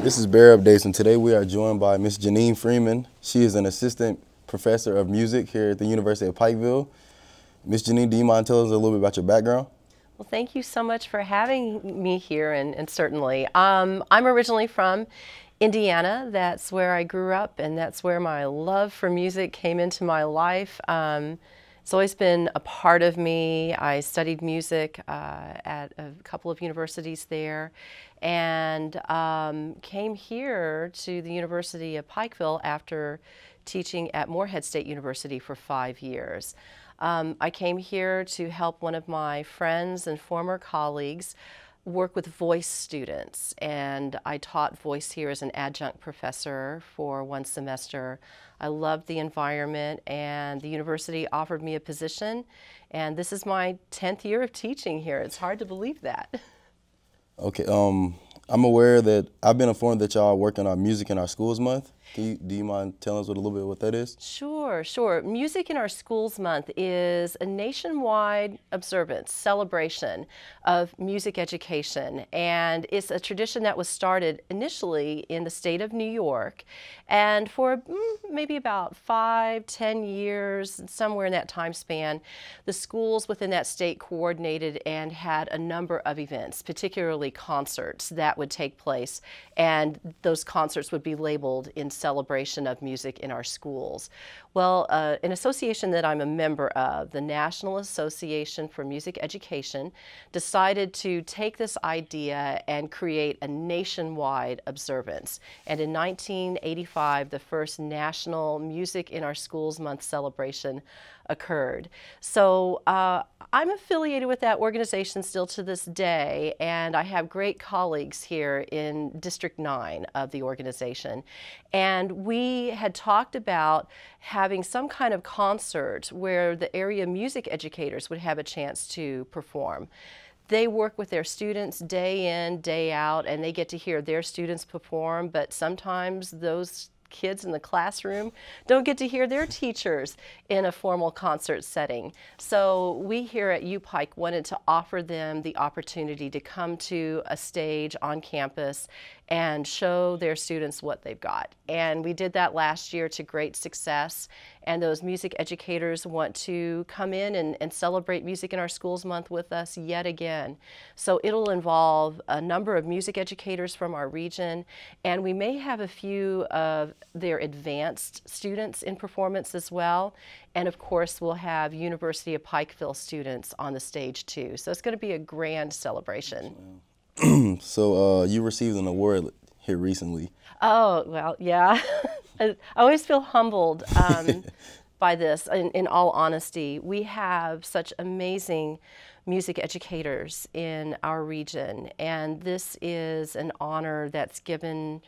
This is Bear Updates, and today we are joined by Miss Janean Freeman. She is an assistant professor of music here at the University of Pikeville. Miss Janean, do you mind telling us a little bit about your background? Well, thank you so much for having me here, and certainly. I'm originally from Indiana. That's where I grew up, and that's where my love for music came into my life. It's always been a part of me. I studied music at a couple of universities there, and came here to the University of Pikeville after teaching at Morehead State University for 5 years. I came here to help one of my friends and former colleagues work with voice students, and I taught voice here as an adjunct professor for 1 semester. I loved the environment, and the university offered me a position, and this is my 10th year of teaching here. It's hard to believe that. Okay, I'm aware that I've been informed that y'all are working on Music in Our Schools Month. Do you mind telling us a little bit what that is? Sure. Music in Our Schools Month is a nationwide observance, celebration of music education. And it's a tradition that was started initially in the state of New York. And for maybe about 5-10 years, somewhere in that time span, the schools within that state coordinated and had a number of events, particularly concerts that would take place. And those concerts would be labeled in celebration of music in our schools. Well, an association that I'm a member of, the National Association for Music Education, decided to take this idea and create a nationwide observance. And in 1985, the first National Music in Our Schools Month celebration occurred. So I'm affiliated with that organization still to this day, and I have great colleagues here in District 9 of the organization. And we had talked about having some kind of concert where the area music educators would have a chance to perform. They work with their students day in, day out, and they get to hear their students perform, but sometimes those kids in the classroom don't get to hear their teachers in a formal concert setting. So we here at UPike wanted to offer them the opportunity to come to a stage on campus and show their students what they've got. And we did that last year to great success. And those music educators want to come in and celebrate Music in Our Schools Month with us yet again. So it'll involve a number of music educators from our region, and we may have a few of their advanced students in performance as well. And of course, we'll have University of Pikeville students on the stage too. So it's going to be a grand celebration. So you received an award here recently. Oh, well, yeah. I always feel humbled by this, in all honesty. We have such amazing music educators in our region, and this is an honor that's given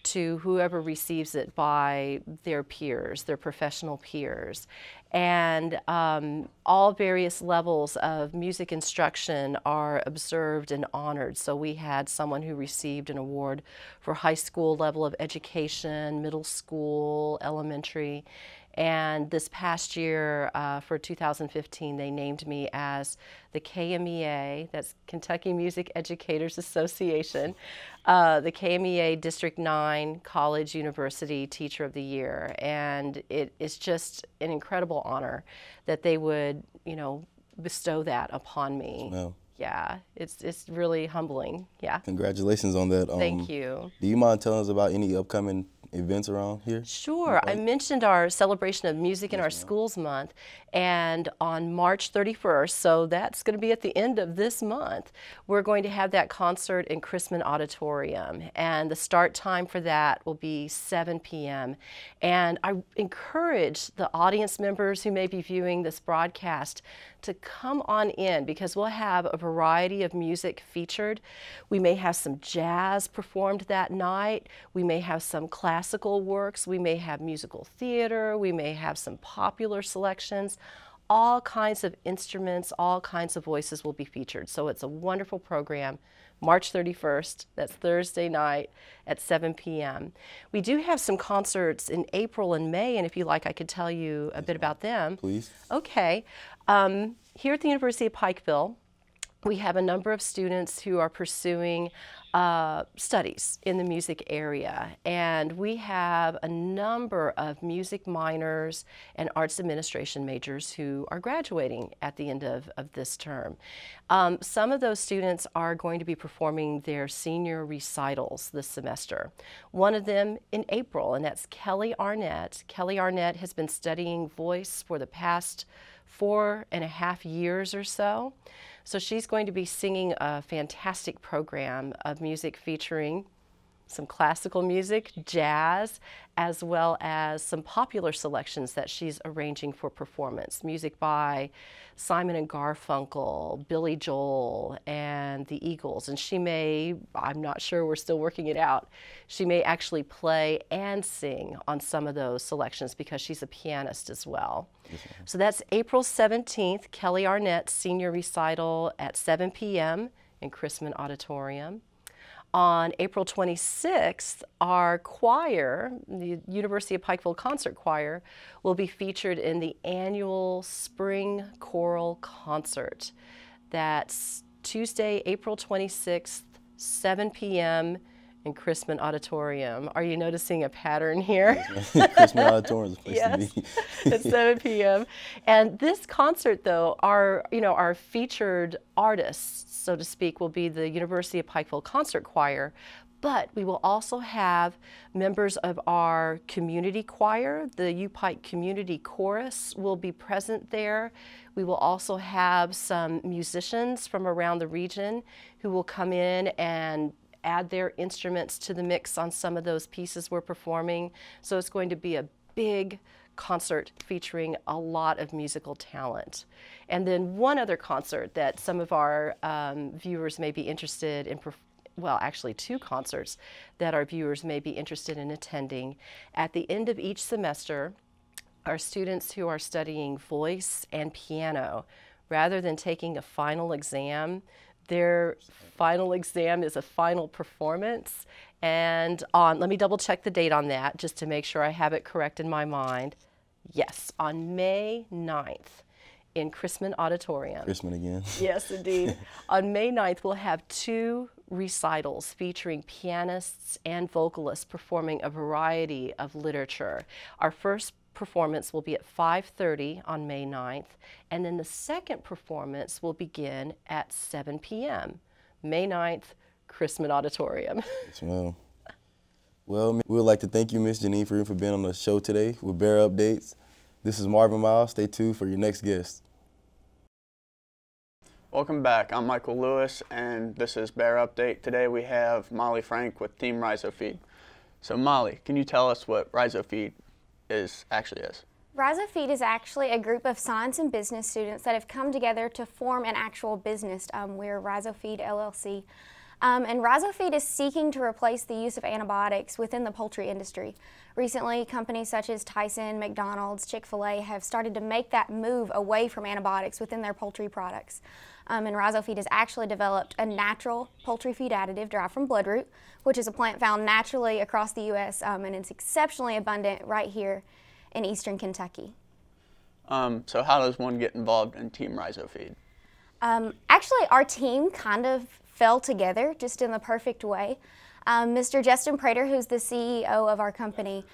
to whoever receives it by their peers, their professional peers. And all various levels of music instruction are observed and honored. So we had someone who received an award for high school level of education, middle school, elementary. And this past year, for 2015, they named me as the KMEA, that's Kentucky Music Educators Association, the KMEA District 9 College University Teacher of the Year. And it is just an incredible honor that they would, bestow that upon me. Wow. Yeah, it's really humbling. Yeah. Congratulations on that. Thank you. Do you mind telling us about any upcoming events around here? Sure. I mentioned our celebration of Music in Our Schools Month, and on March 31st, so that's going to be at the end of this month, we're going to have that concert in Chrisman Auditorium, and the start time for that will be 7 p.m. And I encourage the audience members who may be viewing this broadcast to come on in, because we'll have a variety of music featured. We may have some jazz performed that night. We may have some classical works. We may have musical theater. We may have some popular selections. All kinds of instruments, all kinds of voices will be featured. So it's a wonderful program. March 31st, that's Thursday night at 7 p.m. We do have some concerts in April and May, and if you like, I could tell you a bit about them. Please. Okay. Here at the University of Pikeville, we have a number of students who are pursuing studies in the music area, and we have a number of music minors and arts administration majors who are graduating at the end of this term. Some of those students are going to be performing their senior recitals this semester. One of them in April, and that's Kelly Arnett. Kelly Arnett has been studying voice for the past 4.5 years or so. So she's going to be singing a fantastic program of music featuring some classical music, jazz, as well as some popular selections that she's arranging for performance. Music by Simon and Garfunkel, Billy Joel, and the Eagles. And she may, I'm not sure, we're still working it out, she may actually play and sing on some of those selections because she's a pianist as well. Yes, so that's April 17th, Kelly Arnett's senior recital at 7 p.m. in Chrisman Auditorium. On April 26th, our choir, the University of Pikeville Concert Choir, will be featured in the annual Spring Choral Concert. That's Tuesday, April 26th, 7 p.m. in Chrisman Auditorium. Are you noticing a pattern here? Chrisman Auditorium is a place yes, to be. at 7 p.m. And this concert, though, our featured artists, so to speak, will be the University of Pikeville Concert Choir, but we will also have members of our community choir. The U-Pike Community Chorus will be present there. We will also have some musicians from around the region who will come in and add their instruments to the mix on some of those pieces we're performing. So it's going to be a big concert featuring a lot of musical talent. And then one other concert that some of our viewers may be interested in, well, actually two concerts that our viewers may be interested in attending. At the end of each semester, our students who are studying voice and piano, rather than taking a final exam, their final exam is a final performance. And let me double check the date on that just to make sure I have it correct in my mind. Yes, on May 9th in Chrisman Auditorium. Chrisman again. Yes, indeed. On May 9th, we'll have two recitals featuring pianists and vocalists performing a variety of literature. Our first performance will be at 5:30 on May 9th, and then the second performance will begin at 7 p.m. May 9th, Chrisman Auditorium. Yes, well. Well, we would like to thank you, Miss Janean Freeman, for being on the show today with Bear Updates. This is Marvin Miles. Stay tuned for your next guest. Welcome back. I'm Michael Lewis, and this is Bear Update. Today we have Molly Frank with Team RhizoFeed. So Molly, can you tell us what RhizoFeed actually is? RhizoFeed is actually a group of science and business students that have come together to form an actual business. We're RhizoFeed LLC. And RhizoFeed is seeking to replace the use of antibiotics within the poultry industry. Recently, companies such as Tyson, McDonald's, Chick-fil-A have started to make that move away from antibiotics within their poultry products. And RhizoFeed has actually developed a natural poultry feed additive derived from bloodroot, which is a plant found naturally across the U.S., and it's exceptionally abundant right here in eastern Kentucky. So how does one get involved in Team RhizoFeed? Actually, our team kind of fell together just in the perfect way. Mr. Justin Prater, who's the CEO of our company,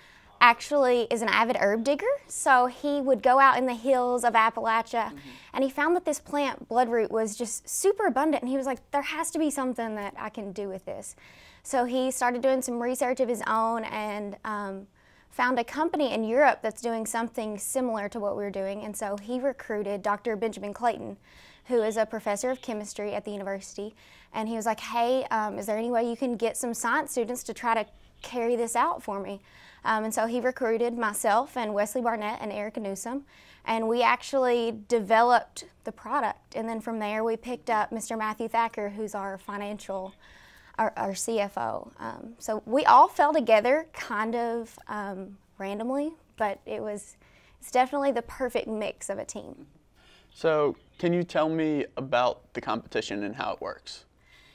actually is an avid herb digger, so he would go out in the hills of Appalachia, and he found that this plant, bloodroot, was just super abundant, and he was like, there has to be something that I can do with this. So he started doing some research of his own and found a company in Europe that's doing something similar to what we were doing, and so he recruited Dr. Benjamin Clayton, who is a professor of chemistry at the university, and he was like, hey, is there any way you can get some science students to try to carry this out for me? And so he recruited myself and Wesley Barnett and Erica Newsom, and we actually developed the product. And then from there, we picked up Mr. Matthew Thacker, who's our our CFO. So we all fell together kind of randomly, but it's definitely the perfect mix of a team. So can you tell me about the competition and how it works?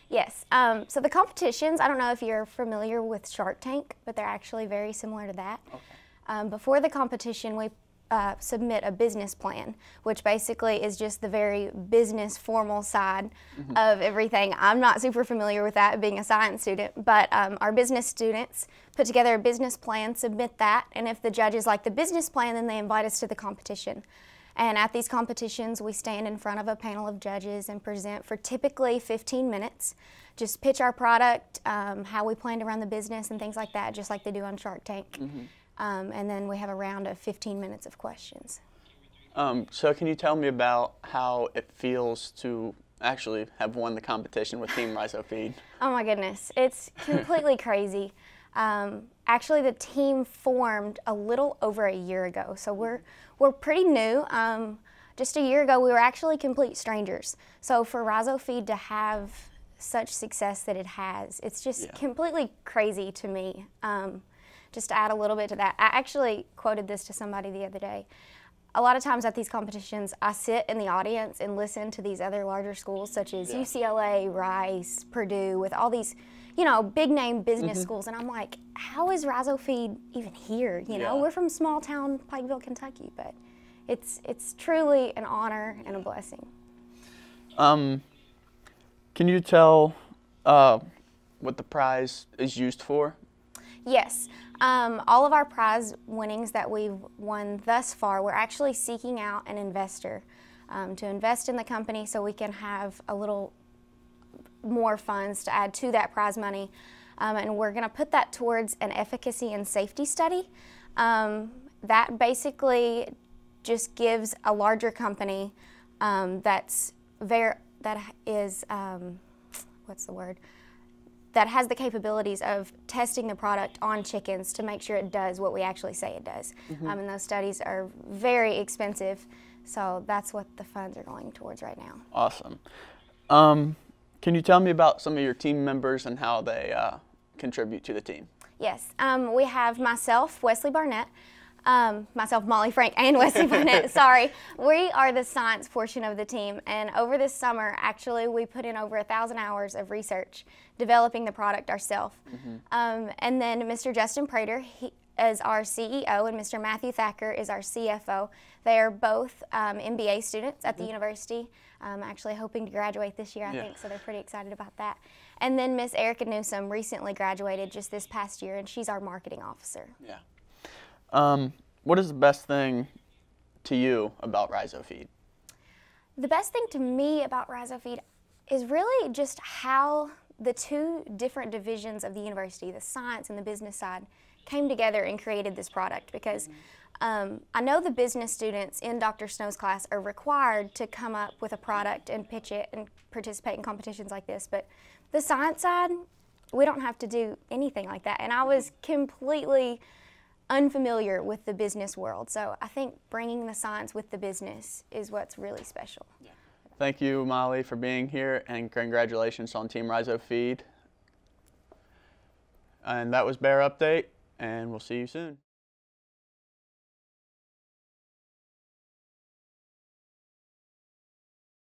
Yes, so the competitions, I don't know if you're familiar with Shark Tank, but they're actually very similar to that. Okay. Before the competition, we submit a business plan, which basically is just the very business formal side of everything. I'm not super familiar with that being a science student, but our business students put together a business plan, submit that, and if the judges like the business plan, then they invite us to the competition. And at these competitions, we stand in front of a panel of judges and present for typically 15 minutes. Just pitch our product, how we plan to run the business and things like that, just like they do on Shark Tank. And then we have a round of 15 minutes of questions. So can you tell me about how it feels to actually have won the competition with Team Rhizofeed? Oh my goodness, it's completely crazy. Actually, the team formed a little over a year ago, so we're pretty new. Just a year ago, we were actually complete strangers. So for Rhizofeed to have such success that it has, it's just completely crazy to me. Just to add a little bit to that, I actually quoted this to somebody the other day. A lot of times at these competitions, I sit in the audience and listen to these other larger schools such as UCLA, Rice, Purdue, with all these, you know, big name business schools, and I'm like, how is Rhizofeed even here? You know, we're from small town Pikeville, Kentucky, but it's truly an honor and a blessing. Can you tell what the prize is used for? Yes. All of our prize winnings that we've won thus far, we're actually seeking out an investor to invest in the company so we can have a little more funds to add to that prize money. And we're going to put that towards an efficacy and safety study. That basically just gives a larger company that has the capabilities of testing the product on chickens to make sure it does what we actually say it does. And those studies are very expensive, so that's what the funds are going towards right now. Awesome. Can you tell me about some of your team members and how they contribute to the team? Yes, we have myself, Wesley Barnett, myself, Molly Frank, and Wesley Barnett, sorry. We are the science portion of the team, and over this summer, actually, we put in over 1,000 hours of research developing the product ourselves. And then Mr. Justin Prater, he is our CEO, and Mr. Matthew Thacker is our CFO. They are both MBA students at the university, actually hoping to graduate this year, I think, so they're pretty excited about that. And then Miss Erica Newsom recently graduated just this past year, and she's our marketing officer. What is the best thing to you about Rhizofeed? The best thing to me about Rhizofeed is really just how the two different divisions of the university, the science and the business side, came together and created this product, because I know the business students in Dr. Snow's class are required to come up with a product and pitch it and participate in competitions like this, but the science side, we don't have to do anything like that, and I was completely unfamiliar with the business world, so I think bringing the science with the business is what's really special. Thank you, Molly, for being here, and congratulations on Team Rhizofeed. And that was Bear Update, and we'll see you soon.